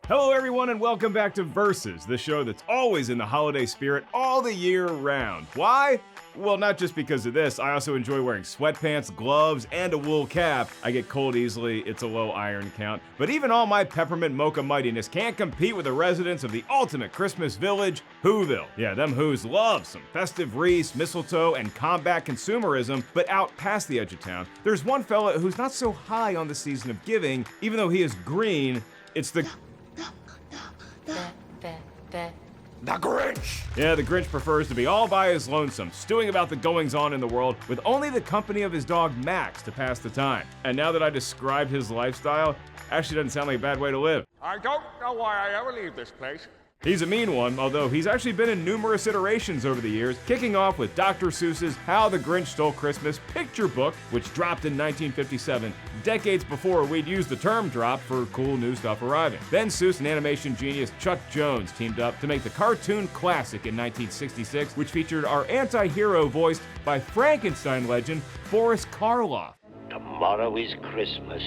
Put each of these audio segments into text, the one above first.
Hello everyone and welcome back to Versus, the show that's always in the holiday spirit all the year round. Why? Well, not just because of this, I also enjoy wearing sweatpants, gloves, and a wool cap. I get cold easily, it's a low iron count. But even all my peppermint mocha mightiness can't compete with the residents of the ultimate Christmas village, Whoville. Yeah, them Whos love some festive wreaths, mistletoe, and combat consumerism, but out past the edge of town, there's one fella who's not so high on the season of giving, even though he is green. It's the Grinch! Yeah, the Grinch prefers to be all by his lonesome, stewing about the goings-on in the world with only the company of his dog Max to pass the time. And now that I described his lifestyle, actually doesn't sound like a bad way to live. I don't know why I ever leave this place. He's a mean one, although he's actually been in numerous iterations over the years, kicking off with Dr. Seuss's How the Grinch Stole Christmas picture book, which dropped in 1957, decades before we'd use the term drop for cool new stuff arriving. Then Seuss and animation genius Chuck Jones teamed up to make the cartoon classic in 1966, which featured our anti-hero voiced by Frankenstein legend Boris Karloff. Tomorrow is Christmas.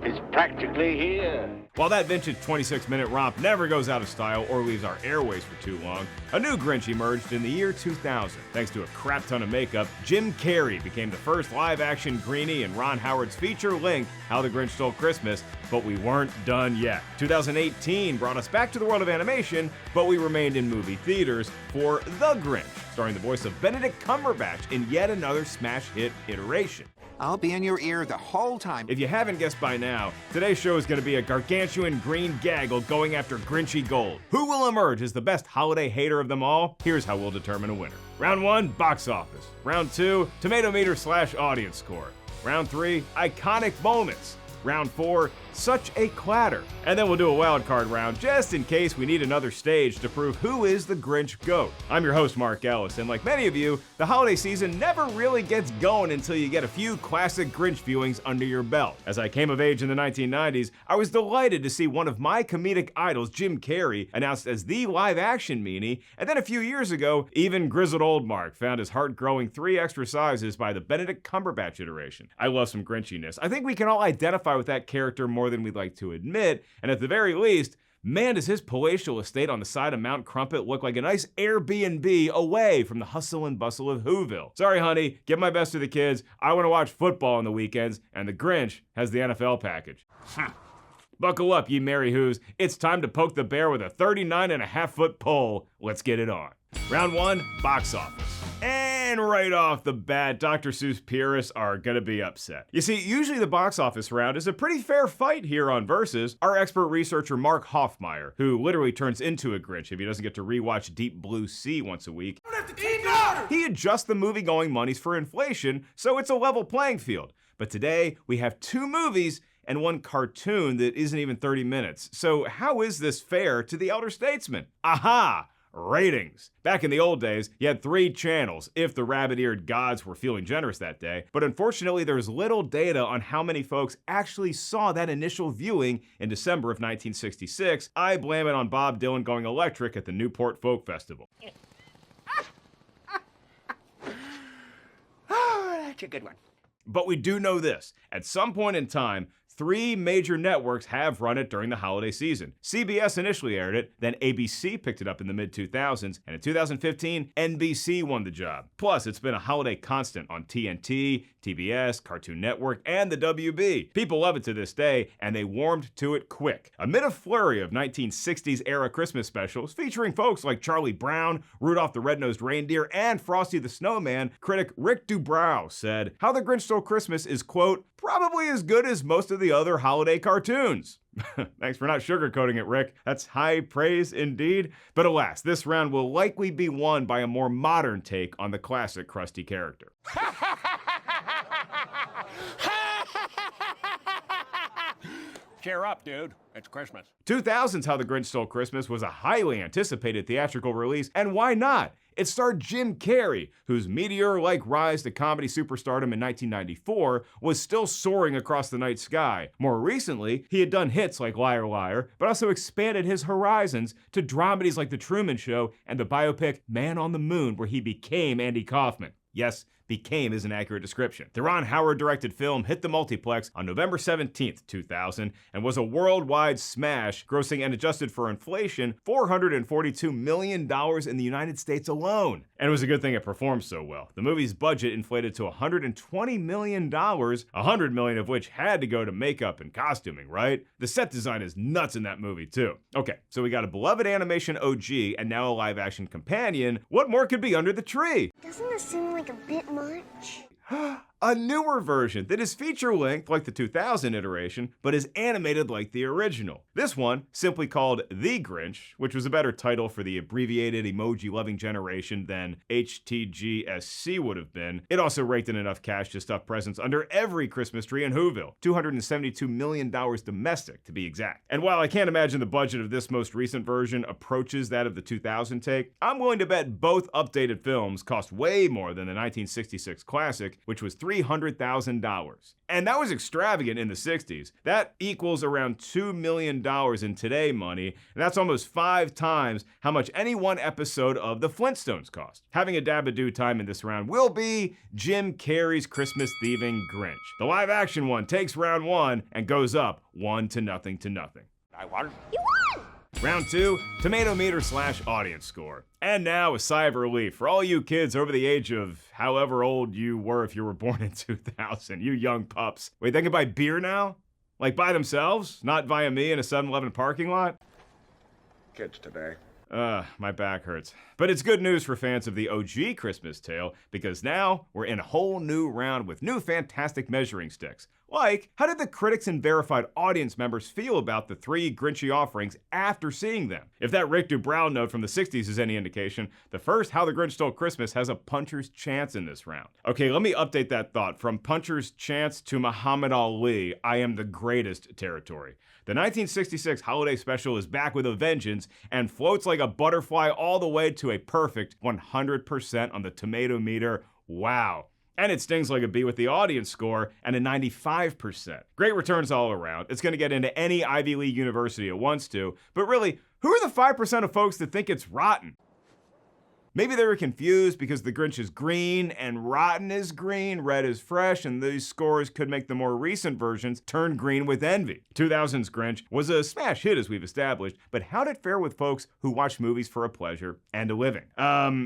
It's practically here. While that vintage 26-minute romp never goes out of style or leaves our airways for too long, a new Grinch emerged in the year 2000. Thanks to a crap ton of makeup, Jim Carrey became the first live-action greenie in Ron Howard's feature-length How the Grinch Stole Christmas, but we weren't done yet. 2018 brought us back to the world of animation, but we remained in movie theaters for The Grinch, starring the voice of Benedict Cumberbatch in yet another smash hit iteration. I'll be in your ear the whole time. If you haven't guessed by now, today's show is going to be a gargantuan green gaggle going after Grinchy gold. Who will emerge as the best holiday hater of them all? Here's how we'll determine a winner. Round 1, box office. Round 2, Tomatometer / audience score. Round 3, iconic moments. Round 4, such a clatter. And then we'll do a wildcard round just in case we need another stage to prove who is the Grinch GOAT. I'm your host, Mark Ellis, and like many of you, the holiday season never really gets going until you get a few classic Grinch viewings under your belt. As I came of age in the 1990s, I was delighted to see one of my comedic idols, Jim Carrey, announced as the live-action meanie, and then a few years ago, even grizzled old Mark found his heart growing 3 extra sizes by the Benedict Cumberbatch iteration. I love some Grinchiness. I think we can all identify with that character more than we'd like to admit, and at the very least, man, does his palatial estate on the side of Mount Crumpet look like a nice Airbnb away from the hustle and bustle of Whoville. Sorry, honey, give my best to the kids. I want to watch football on the weekends, and the Grinch has the NFL package. Buckle up, ye merry who's. It's time to poke the bear with a 39.5-foot pole. Let's get it on. Round 1, box office. And right off the bat, Dr. Seuss purists are gonna be upset. You see, usually the box office round is a pretty fair fight here on Versus. Our expert researcher Mark Hoffmeyer, who literally turns into a Grinch if he doesn't get to rewatch Deep Blue Sea once a week, he adjusts the movie-going monies for inflation, so it's a level playing field. But today, we have 2 movies and 1 cartoon that isn't even 30 minutes. So how is this fair to the elder statesman? Aha! Ratings. Back in the old days, you had 3 channels, if the rabbit-eared gods were feeling generous that day, but unfortunately there's little data on how many folks actually saw that initial viewing in December of 1966. I blame it on Bob Dylan going electric at the Newport Folk Festival. Oh, that's a good one. But we do know this. At some point in time, 3 major networks have run it during the holiday season. CBS initially aired it, then ABC picked it up in the mid-2000s, and in 2015, NBC won the job. Plus, it's been a holiday constant on TNT, TBS, Cartoon Network, and the WB. People love it to this day, and they warmed to it quick. Amid a flurry of 1960s-era Christmas specials featuring folks like Charlie Brown, Rudolph the Red-Nosed Reindeer, and Frosty the Snowman, critic Rick Dubrow said, "How the Grinch Stole Christmas is, quote, probably as good as most of the other holiday cartoons." Thanks for not sugarcoating it, Rick. That's high praise indeed. But alas, this round will likely be won by a more modern take on the classic Krusty character. Cheer up, dude. It's Christmas. 2000's How the Grinch Stole Christmas was a highly anticipated theatrical release, and why not? It starred Jim Carrey, whose meteor-like rise to comedy superstardom in 1994 was still soaring across the night sky. More recently, he had done hits like Liar Liar, but also expanded his horizons to dramedies like The Truman Show and the biopic Man on the Moon, where he became Andy Kaufman. Yes, became is an accurate description. The Ron Howard-directed film hit the multiplex on November 17th, 2000, and was a worldwide smash, grossing and adjusted for inflation $442 million in the United States alone. And it was a good thing it performed so well. The movie's budget inflated to $120 million, $100 million of which had to go to makeup and costuming, right? The set design is nuts in that movie too. Okay, so we got a beloved animation OG and now a live-action companion. What more could be under the tree? Doesn't this seem like a bit much? A newer version that is feature-length like the 2000 iteration, but is animated like the original. This one, simply called The Grinch, which was a better title for the abbreviated emoji-loving generation than HTGSC would have been. It also raked in enough cash to stuff presents under every Christmas tree in Whoville. $272 million domestic, to be exact. And while I can't imagine the budget of this most recent version approaches that of the 2000 take, I'm willing to bet both updated films cost way more than the 1966 classic, which was $300,000. And that was extravagant in the 60s. That equals around $2 million in today money, and that's almost 5 times how much any one episode of The Flintstones cost. Having a dab-a-do time in this round will be Jim Carrey's Christmas Thieving Grinch. The live-action one takes round 1 and goes up 1-0 to nothing. I won. You won! Round 2, Tomatometer / audience score. And now a sigh of relief for all you kids over the age of however old you were if you were born in 2000, you young pups. Wait, they can buy beer now? Like by themselves? Not via me in a 7-Eleven parking lot? Kids today. My back hurts. But it's good news for fans of the OG Christmas Tale, because now we're in a whole new round with new fantastic measuring sticks. Like, how did the critics and verified audience members feel about the 3 Grinchy offerings after seeing them? If that Rick Dubrow note from the 60s is any indication, the first How the Grinch Stole Christmas has a puncher's chance in this round. Okay, let me update that thought. From puncher's chance to Muhammad Ali, I am the greatest territory. The 1966 holiday special is back with a vengeance and floats like a butterfly all the way to a perfect 100% on the Tomatometer. Wow. And it stings like a bee with the audience score and a 95%. Great returns all around. It's going to get into any Ivy League university it wants to. But really, who are the 5% of folks that think it's rotten? Maybe they were confused because the Grinch is green and rotten is green, red is fresh, and these scores could make the more recent versions turn green with envy. 2000's Grinch was a smash hit as we've established, but how'd it fare with folks who watch movies for a pleasure and a living?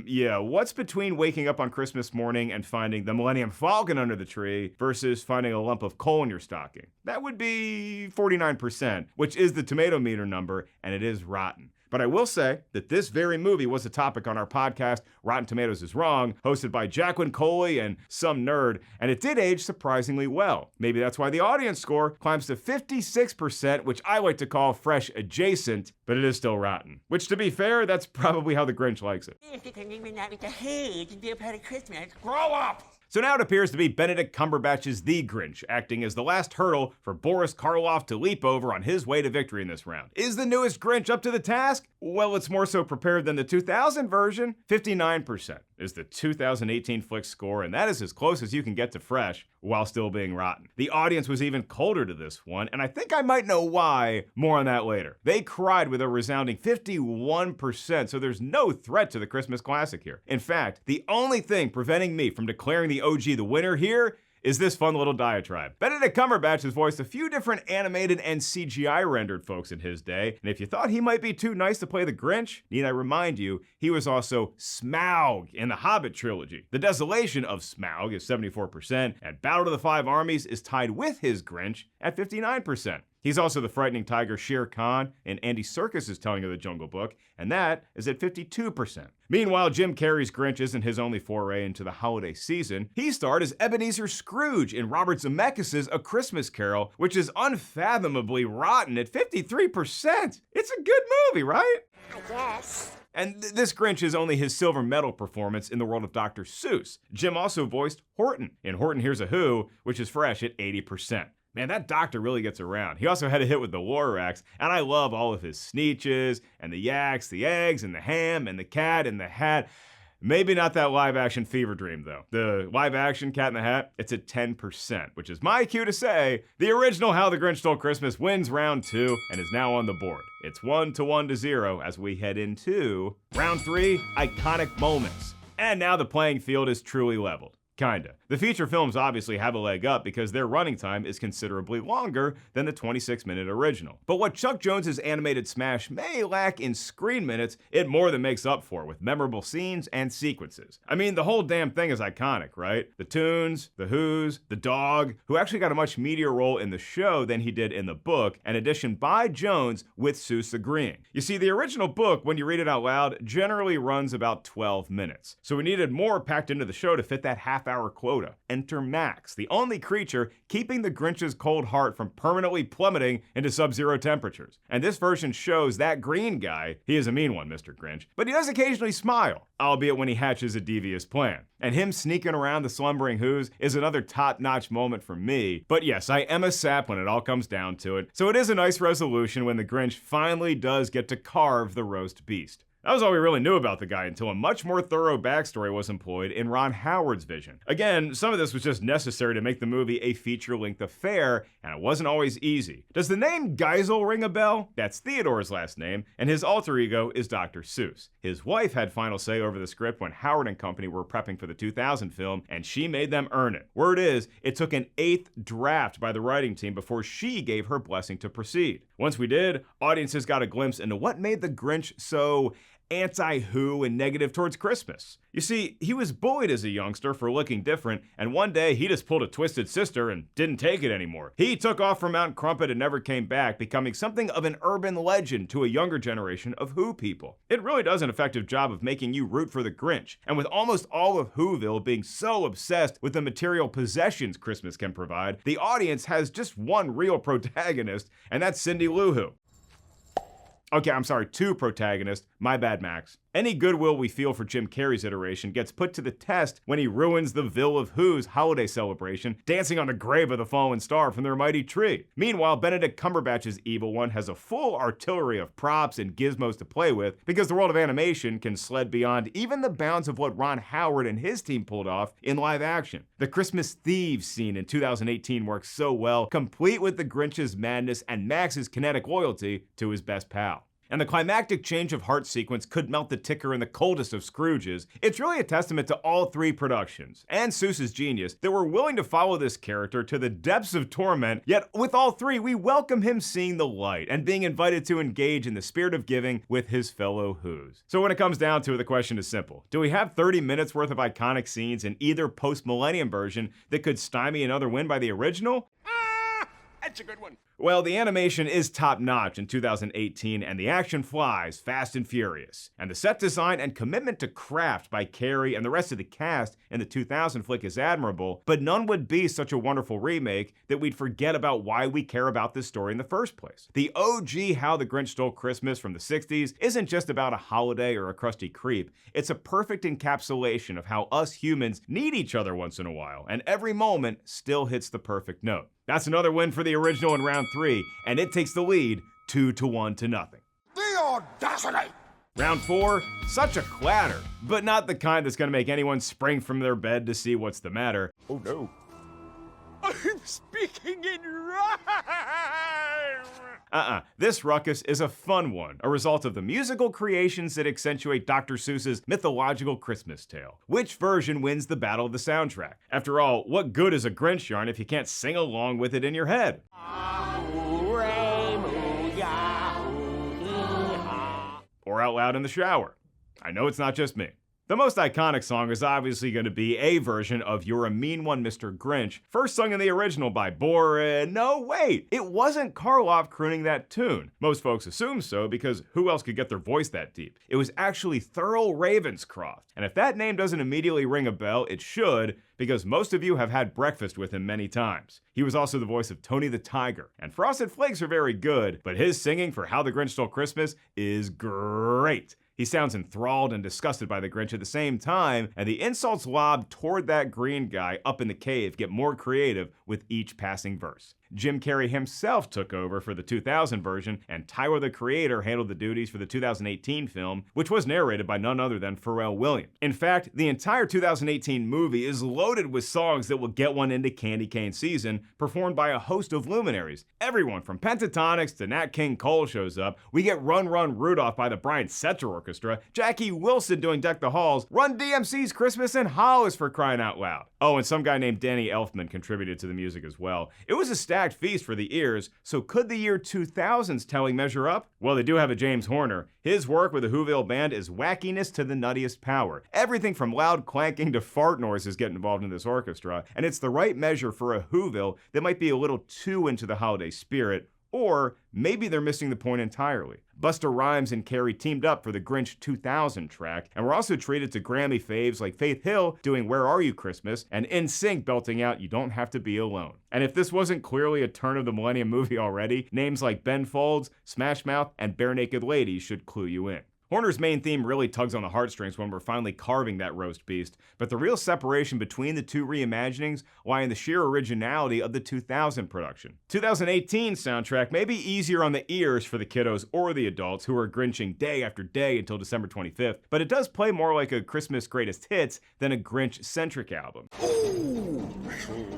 Yeah, what's between waking up on Christmas morning and finding the Millennium Falcon under the tree versus finding a lump of coal in your stocking? That would be 49%, which is the Tomatometer number, and it is rotten. But I will say that this very movie was a topic on our podcast, Rotten Tomatoes is Wrong, hosted by Jacqueline Coley and some nerd, and it did age surprisingly well. Maybe that's why the audience score climbs to 56%, which I like to call fresh adjacent, but it is still rotten. Which, to be fair, that's probably how the Grinch likes it. Grow up! So now it appears to be Benedict Cumberbatch's The Grinch, acting as the last hurdle for Boris Karloff to leap over on his way to victory in this round. Is the newest Grinch up to the task? Well, it's more so prepared than the 2000 version. 59% is the 2018 flick score, and that is as close as you can get to fresh while still being rotten. The audience was even colder to this one, and I think I might know why. More on that later. They cried with a resounding 51%, so there's no threat to the Christmas classic here. In fact, the only thing preventing me from declaring the OG the winner here is this fun little diatribe. Benedict Cumberbatch has voiced a few different animated and CGI rendered folks in his day, and if you thought he might be too nice to play the Grinch, need I remind you, he was also Smaug in the Hobbit trilogy. The desolation of Smaug is 74%, and Battle of the Five Armies is tied with his Grinch at 59%. He's also the frightening tiger Shere Khan in Andy Serkis' telling of the Jungle Book, and that is at 52%. Meanwhile, Jim Carrey's Grinch isn't his only foray into the holiday season. He starred as Ebenezer Scrooge in Robert Zemeckis' A Christmas Carol, which is unfathomably rotten at 53%. It's a good movie, right? I guess. And this Grinch is only his silver medal performance in the world of Dr. Seuss. Jim also voiced Horton in Horton Hears a Who, which is fresh at 80%. Man, that doctor really gets around. He also had a hit with the Lorax, and I love all of his Sneetches, and the yaks, the eggs, and the ham, and the cat, and the hat. Maybe not that live-action fever dream, though. The live-action Cat in the Hat, it's at 10%, which is my cue to say the original How the Grinch Stole Christmas wins round 2 and is now on the board. It's 1-1-0 as we head into round 3, iconic moments. And now the playing field is truly leveled. Kinda. The feature films obviously have a leg up because their running time is considerably longer than the 26-minute original. But what Chuck Jones's animated smash may lack in screen minutes, it more than makes up for with memorable scenes and sequences. I mean, the whole damn thing is iconic, right? The tunes, the who's, the dog, who actually got a much meatier role in the show than he did in the book, an addition by Jones with Seuss agreeing. You see, the original book, when you read it out loud, generally runs about 12 minutes. So we needed more packed into the show to fit that half-hour quota. Enter Max, the only creature keeping the Grinch's cold heart from permanently plummeting into sub-zero temperatures. And this version shows that green guy, he is a mean one, Mr. Grinch, but he does occasionally smile, albeit when he hatches a devious plan. And him sneaking around the slumbering who's is another top-notch moment for me. But yes, I am a sap when it all comes down to it, so it is a nice resolution when the Grinch finally does get to carve the roast beast. That was all we really knew about the guy until a much more thorough backstory was employed in Ron Howard's vision. Again, some of this was just necessary to make the movie a feature-length affair, and it wasn't always easy. Does the name Geisel ring a bell? That's Theodore's last name, and his alter ego is Dr. Seuss. His wife had final say over the script when Howard and company were prepping for the 2000 film, and she made them earn it. Word is, it took an 8th draft by the writing team before she gave her blessing to proceed. Once we did, audiences got a glimpse into what made the Grinch so anti-who and negative towards Christmas. You see, he was bullied as a youngster for looking different, and one day he just pulled a twisted sister and didn't take it anymore. He took off from Mount Crumpet and never came back, becoming something of an urban legend to a younger generation of Who people. It really does an effective job of making you root for the Grinch, and with almost all of Whoville being so obsessed with the material possessions Christmas can provide, the audience has just one real protagonist, and that's Cindy Lou Who. Okay, I'm sorry, 2 protagonists. My bad, Max. Any goodwill we feel for Jim Carrey's iteration gets put to the test when he ruins the Ville of Who's holiday celebration, dancing on the grave of the fallen star from their mighty tree. Meanwhile, Benedict Cumberbatch's Evil One has a full artillery of props and gizmos to play with because the world of animation can sled beyond even the bounds of what Ron Howard and his team pulled off in live action. The Christmas Thieves scene in 2018 works so well, complete with the Grinch's madness and Max's kinetic loyalty to his best pal. And the climactic change of heart sequence could melt the ticker in the coldest of Scrooges. It's really a testament to all 3 productions, and Seuss's genius, that we're willing to follow this character to the depths of torment, yet with all 3, we welcome him seeing the light and being invited to engage in the spirit of giving with his fellow Who's. So when it comes down to it, the question is simple. Do we have 30 minutes worth of iconic scenes in either post-millennium version that could stymie another win by the original? That's a good one. Well, the animation is top-notch in 2018, and the action flies fast and furious. And the set design and commitment to craft by Carrey and the rest of the cast in the 2000 flick is admirable, but none would be such a wonderful remake that we'd forget about why we care about this story in the first place. The OG How the Grinch Stole Christmas from the 60s isn't just about a holiday or a crusty creep. It's a perfect encapsulation of how us humans need each other once in a while, and every moment still hits the perfect note. That's another win for the original in round 3, and it takes the lead 2-1 to nothing. The audacity! Round 4, such a clatter, but not the kind that's gonna make anyone spring from their bed to see what's the matter. Oh no. I'm speaking in rhyme! This ruckus is a fun one, a result of the musical creations that accentuate Dr. Seuss's mythological Christmas tale. Which version wins the battle of the soundtrack? After all, what good is a Grinch yarn if you can't sing along with it in your head? Or out loud in the shower. I know it's not just me. The most iconic song is obviously going to be a version of You're a Mean One, Mr. Grinch, first sung in the original by Boris. No, wait, it wasn't Karloff crooning that tune. Most folks assume so because who else could get their voice that deep? It was actually Thurl Ravenscroft. And if that name doesn't immediately ring a bell, it should, because most of you have had breakfast with him many times. He was also the voice of Tony the Tiger. And Frosted Flakes are very good, but his singing for How the Grinch Stole Christmas is great. He sounds enthralled and disgusted by the Grinch at the same time, and the insults lobbed toward that green guy up in the cave get more creative with each passing verse. Jim Carrey himself took over for the 2000 version, and Tyler the Creator handled the duties for the 2018 film, which was narrated by none other than Pharrell Williams. In fact, the entire 2018 movie is loaded with songs that will get one into candy cane season, performed by a host of luminaries. Everyone from Pentatonix to Nat King Cole shows up. We get Run Run Rudolph by the Brian Setzer Orchestra, Jackie Wilson doing Deck the Halls, Run DMC's Christmas in Hollis, for crying out loud. Oh, and some guy named Danny Elfman contributed to the music as well. It was a stacked feast for the ears, so could the year 2000's telling measure up? Well, they do have a James Horner. His work with the Whoville Band is wackiness to the nuttiest power. Everything from loud clanking to fart noises get involved in this orchestra, and it's the right measure for a Whoville that might be a little too into the holiday spirit, or maybe they're missing the point entirely. Busta Rhymes and Carrey teamed up for the Grinch 2000 track, and we're also treated to Grammy faves like Faith Hill doing Where Are You Christmas, and NSYNC belting out You Don't Have to Be Alone. And if this wasn't clearly a turn of the millennium movie already, names like Ben Folds, Smash Mouth, and Bare Naked Ladies should clue you in. Horner's main theme really tugs on the heartstrings when we're finally carving that roast beast, but the real separation between the two reimaginings lie in the sheer originality of the 2000 production. 2018 soundtrack may be easier on the ears for the kiddos or the adults who are grinching day after day until December 25th, but it does play more like a Christmas greatest hits than a Grinch-centric album. Ooh,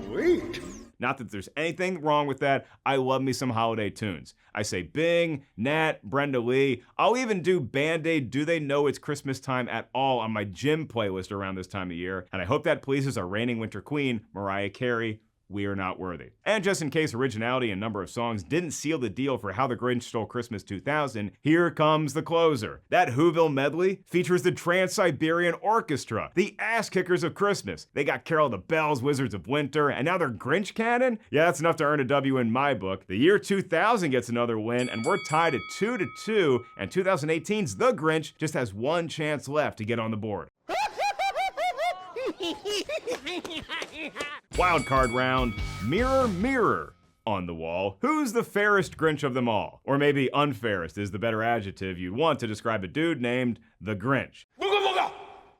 sweet. Not that there's anything wrong with that. I love me some holiday tunes. I say Bing, Nat, Brenda Lee. I'll even do Band-Aid Do They Know It's Christmas Time at All on my gym playlist around this time of year. And I hope that pleases our reigning winter queen, Mariah Carey. We Are Not Worthy. And just in case originality and number of songs didn't seal the deal for How the Grinch Stole Christmas 2000, here comes the closer. That Whoville medley features the Trans-Siberian Orchestra, the ass kickers of Christmas. They got Carol the Bells, Wizards of Winter, and now they're Grinch canon? Yeah, that's enough to earn a W in my book. The year 2000 gets another win, and we're tied at 2-2, and 2018's The Grinch just has one chance left to get on the board. Wildcard round, mirror, mirror on the wall. Who's the fairest Grinch of them all? Or maybe unfairest is the better adjective you'd want to describe a dude named the Grinch.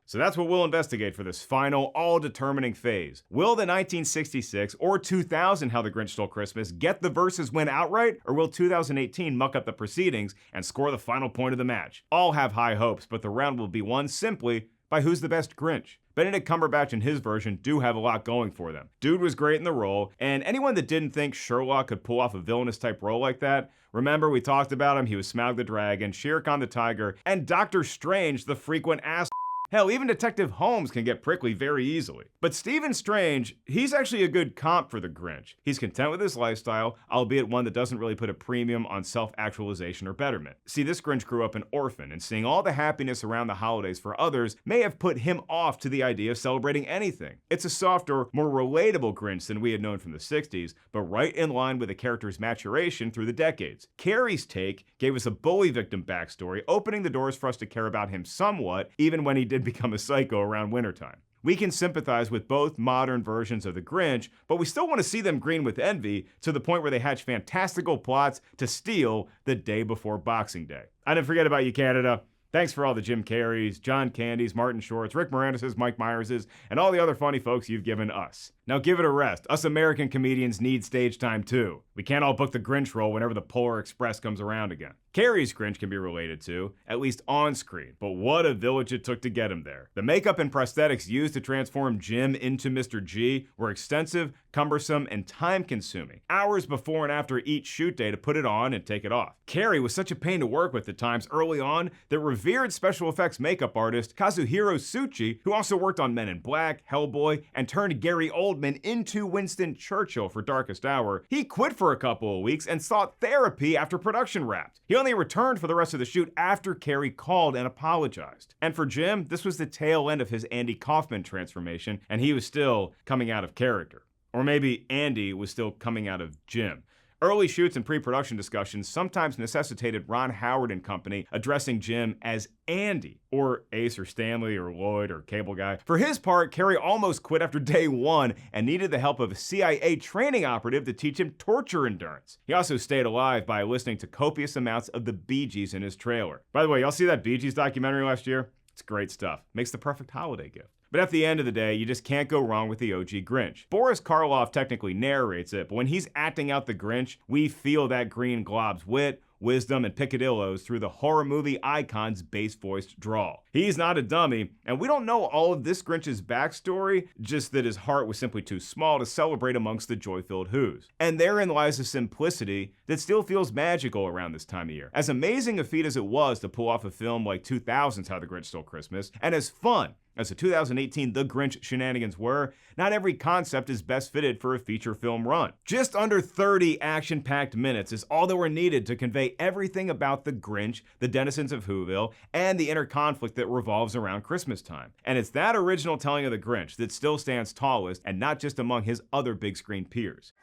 So that's what we'll investigate for this final, all-determining phase. Will the 1966 or 2000 How the Grinch Stole Christmas get the versus win outright, or will 2018 muck up the proceedings and score the final point of the match? All have high hopes, but the round will be won simply by who's the best Grinch. Benedict Cumberbatch and his version do have a lot going for them. Dude was great in the role, and anyone that didn't think Sherlock could pull off a villainous type role like that, remember we talked about him, he was Smaug the Dragon, Shere Khan the Tiger, and Doctor Strange the frequent ass. Hell, even Detective Holmes can get prickly very easily. But Stephen Strange, he's actually a good comp for the Grinch. He's content with his lifestyle, albeit one that doesn't really put a premium on self-actualization or betterment. See, this Grinch grew up an orphan, and seeing all the happiness around the holidays for others may have put him off to the idea of celebrating anything. It's a softer, more relatable Grinch than we had known from the 60s, but right in line with the character's maturation through the decades. Carrey's take gave us a bully victim backstory, opening the doors for us to care about him somewhat, even when he did become a psycho around wintertime. We can sympathize with both modern versions of the Grinch, but we still want to see them green with envy to the point where they hatch fantastical plots to steal the day before Boxing Day. I didn't forget about you, Canada. Thanks for all the Jim Carreys, John Candys, Martin Shorts, Rick Moranis's, Mike Myerses, and all the other funny folks you've given us. Now give it a rest. Us American comedians need stage time too. We can't all book the Grinch role whenever the Polar Express comes around again. Carrey's Grinch can be related to, at least on screen, but what a village it took to get him there. The makeup and prosthetics used to transform Jim into Mr. G were extensive, cumbersome, and time-consuming. Hours before and after each shoot day to put it on and take it off. Carrey was such a pain to work with at times early on that revered special effects makeup artist Kazuhiro Tsuchi, who also worked on Men in Black, Hellboy, and turned Gary Oldman into Winston Churchill for Darkest Hour, he quit for a couple of weeks and sought therapy after production wrapped. He only returned for the rest of the shoot after Carrey called and apologized. And for Jim, this was the tail end of his Andy Kaufman transformation, and he was still coming out of character. Or maybe Andy was still coming out of Jim. Early shoots and pre-production discussions sometimes necessitated Ron Howard and company addressing Jim as Andy, or Ace or Stanley or Lloyd or Cable Guy. For his part, Carrey almost quit after day one and needed the help of a CIA training operative to teach him torture endurance. He also stayed alive by listening to copious amounts of the Bee Gees in his trailer. By the way, y'all see that Bee Gees documentary last year? It's great stuff. Makes the perfect holiday gift. But at the end of the day, you just can't go wrong with the OG Grinch. Boris Karloff technically narrates it, but when he's acting out the Grinch, we feel that green glob's wit, wisdom, and picadillos through the horror movie icon's bass-voiced drawl. He's not a dummy, and we don't know all of this Grinch's backstory, just that his heart was simply too small to celebrate amongst the joy-filled Who's. And therein lies a simplicity that still feels magical around this time of year. As amazing a feat as it was to pull off a film like 2000's How the Grinch Stole Christmas, and as fun as the 2018 The Grinch shenanigans were, not every concept is best fitted for a feature film run. Just under 30 action-packed minutes is all that were needed to convey everything about the Grinch, the denizens of Whoville, and the inner conflict that revolves around Christmas time. And it's that original telling of the Grinch that still stands tallest, and not just among his other big screen peers.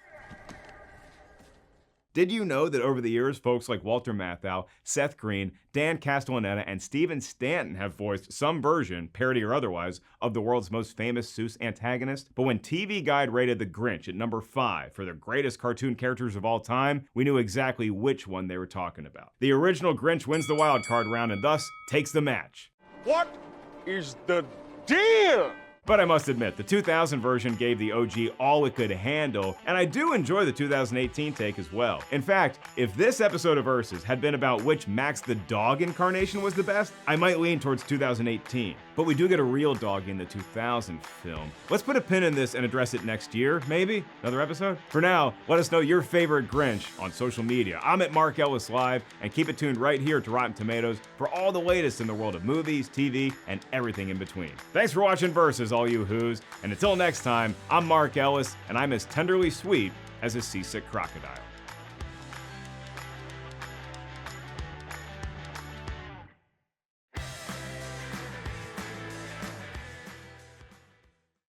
Did you know that over the years, folks like Walter Matthau, Seth Green, Dan Castellaneta, and Stephen Stanton have voiced some version, parody or otherwise, of the world's most famous Seuss antagonist? But when TV Guide rated The Grinch at number 5 for their greatest cartoon characters of all time, we knew exactly which one they were talking about. The original Grinch wins the Wildcard round and thus takes the match. What is the deal? But I must admit, the 2000 version gave the OG all it could handle, and I do enjoy the 2018 take as well. In fact, if this episode of Versus had been about which Max the Dog incarnation was the best, I might lean towards 2018. But we do get a real dog in the 2000 film. Let's put a pin in this and address it next year, maybe? Another episode? For now, let us know your favorite Grinch on social media. I'm at Mark Ellis Live, and keep it tuned right here to Rotten Tomatoes for all the latest in the world of movies, TV, and everything in between. Thanks for watching Versus, all you Who's, and until next time, I'm Mark Ellis, and I'm as tenderly sweet as a seasick crocodile.